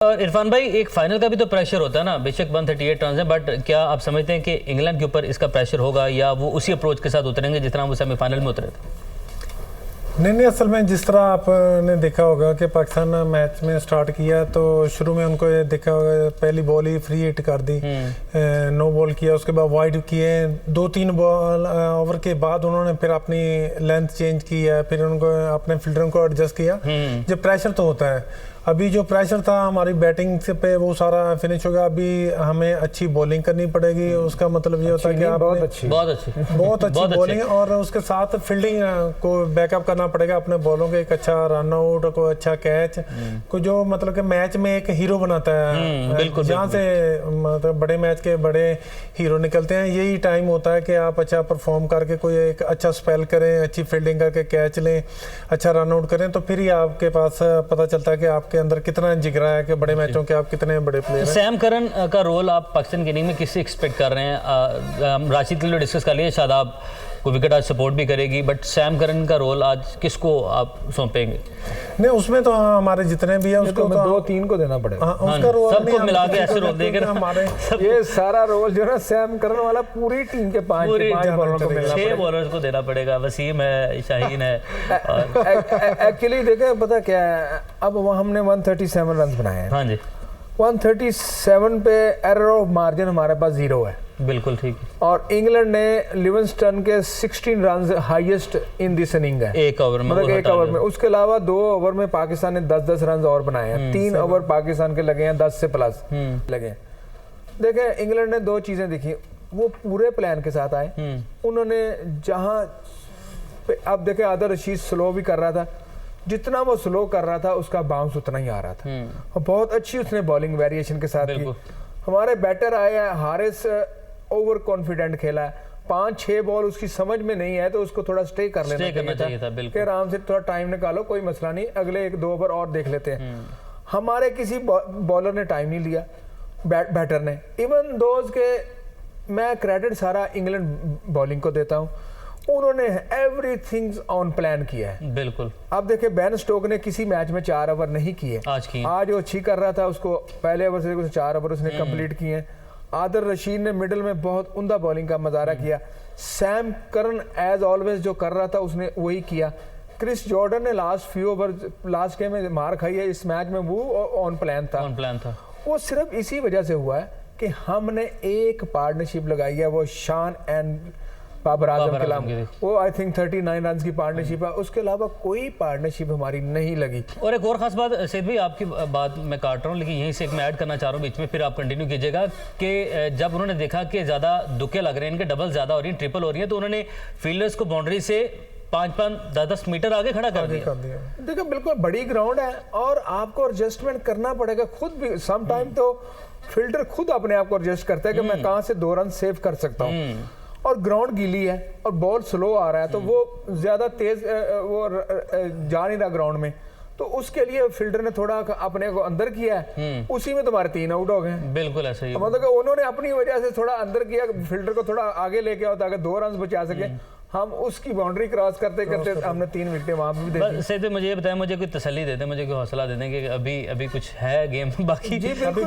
और इरफान भाई, एक फाइनल का भी तो प्रेशर होता है ना, बेशक 138 रन है, बट क्या आप समझते हैं कि इंग्लैंड के ऊपर इसका प्रेशर होगा या वो उसी अप्रोच के साथ उतरेंगे जिस तरह वो सेमीफाइनल में उतरे थे? नहीं, असल में जिस तरह आपने देखा होगा कि पाकिस्तान मैच में स्टार्ट किया तो शुरू में उनको ये देखा होगा, पहली बॉल ही फ्री हिट कर दी, नो बॉल किया, उसके बाद वाइड किए, 2-3 बॉल ओवर के बाद उन्होंने फिर अपनी लेंथ चेंज की है, फिर उनको अपने फील्डरों को एडजस्ट किया। जब प्रेशर तो होता है, अभी जो प्रेशर था हमारी बैटिंग से पे वो सारा फिनिश होगा। अभी हमें अच्छी बॉलिंग करनी पड़ेगी, उसका मतलब ये होता है कि आप बहुत अच्छी बॉलिंग और उसके साथ फील्डिंग को बैकअप करना पड़ेगा अपने बॉलों के, एक अच्छा रन आउट को, अच्छा कैच को, जो मतलब कि मैच में एक हीरो बनाता है। जहाँ से मतलब बड़े मैच के बड़े हीरो निकलते हैं, यही टाइम होता है कि आप अच्छा परफॉर्म करके कोई एक अच्छा स्पेल करें, अच्छी फील्डिंग करके कैच लें, अच्छा रन आउट करें, तो फिर ही आपके पास पता चलता है कि आपके अंदर कितना जिगरा है कि बड़े मैचों के आप कितने बड़े प्लेयर हैं। सैम करन का रोल आप पाकिस्तान की इनिंग में किससे एक्सपेक्ट कर रहे हैं? हम राशिद के लिए डिस्कस कर लिए, शादाब को विकेट आज सपोर्ट भी करेगी, बट सैम करन का रोल आज किसको आप सौंपेंगे? नहीं, उसमें तो हमारे जितने भी है उसको तो 2-3 को देना पड़ेगा। उसका रोल सबको मिला के ऐसे रोल देकर हमारे ये सारा रोल जो है ना सैम करन वाला पूरी टीम के 5 बॉलरों को मिलना 6 बॉलर्स को देना पड़ेगा। वसीम है, शाहीन है। एक्चुअली देखें पता क्या है, अब वहाँ हमने 137 रन बनाए हैं। हाँ जी, 137 पे एरर ऑफ मार्जिन हमारे पास 0 है। बिल्कुल ठीक है। और इंग्लैंड ने लिविंगस्टन के 16 run highest in this inning है, एक ओवर में, मतलब एक ओवर में। उसके अलावा 2 ओवर में पाकिस्तान ने 10-10 रन और बनाए हैं। 3 ओवर पाकिस्तान के लगे हैं 10 से प्लस लगे हैं। देखें इंग्लैंड ने 2 चीजें देखी, वो पूरे प्लान के साथ आए। उन्होंने जहां अब देखें आदर रशीद स्लो भी कर रहा था, जितना वो स्लो कर रहा था उसका बाउंस उतना ही आ रहा था, और बहुत अच्छी उसने बॉलिंग वेरिएशन के साथ की। हमारे बैटर आए हैं, हारिस ओवर कॉन्फिडेंट खेला है, 5-6 बॉल उसकी समझ में नहीं है तो उसको थोड़ा स्टे कर लेना चाहिए था। बिल्कुल आराम से थोड़ा टाइम निकालो, कोई मसला नहीं, अगले 1-2 ओवर और देख लेते हैं। हमारे किसी बॉलर ने टाइम नहीं लिया, बैटर ने। इवन दोस्त के मैं क्रेडिट सारा इंग्लैंड बॉलिंग को देता हूँ, उन्होंने एवरीथिंग ऑन प्लान किया है। बिल्कुल। अब देखिए बेन स्टोक ने किसी मैच में 4 ओवर नहीं किए, आज वो अच्छी कर रहा था, उसको पहले ओवर से 4 ओवर उसने कंप्लीट किए हैं। आदर रशीद ने मिडिल में बहुत उम्दा बॉलिंग का मुजाहरा किया। सैम करन एज ऑलवेज जो कर रहा था उसने वही किया। क्रिस जॉर्डन ने last few over last game में मार खाई है, इस मैच में वो ऑन प्लान था। वो सिर्फ इसी वजह से हुआ है कि हमने एक पार्टनरशिप लगाई है, वो शान एंड बाबर आजम के नाम, वो आई थिंक 39 रन की पार्टनरशिप है। उसके अलावा कोई पार्टनरशिप हमारी नहीं लगी। और एक और खास बात सैयद भाई, आपकी बात मैं काट रहा हूँ लेकिन यहीं से एक मैं ऐड करना चाह रहा हूँ बीच में, फिर आप कंटिन्यू कीजिएगा, कि जब उन्होंने देखा कि ज़्यादा दुक्के लग रहे हैं, इनके डबल ज़्यादा हो रही हैं, ट्रिपल हो रही है, तो उन्होंने फील्डर्स को बाउंड्री से 5-10 मीटर आगे खड़ा कर दिया। देखो बिल्कुल बड़ी ग्राउंड है और आपको एडजस्टमेंट करना पड़ेगा खुद भी। सम टाइम तो फील्डर खुद अपने आप को एडजस्ट करता है कि मैं कहाँ से 2 रन सेव कर सकता हूँ, और ग्राउंड गीली है और बॉल स्लो आ रहा है, तो वो ज्यादा तेज वो जा नहीं रहा ग्राउंड में, तो उसके लिए फील्डर ने थोड़ा अपने को अंदर किया है, उसी में तुम्हारे 3 आउट हो गए। बिल्कुल ऐसा ही, मतलब उन्होंने अपनी वजह से थोड़ा अंदर किया, फील्डर को थोड़ा आगे लेके आओ ताकि 2 रन बचा सके। हम उसकी बाउंड्री क्रॉस करते करते हमने 3 विकेटें वहां पे भी दे दी। मुझे ये बताएं, मुझे कोई तसल्ली दे दें, मुझे कोई हौसला दे दें कि अभी कुछ है गेम बाकी। जी बिल्कुल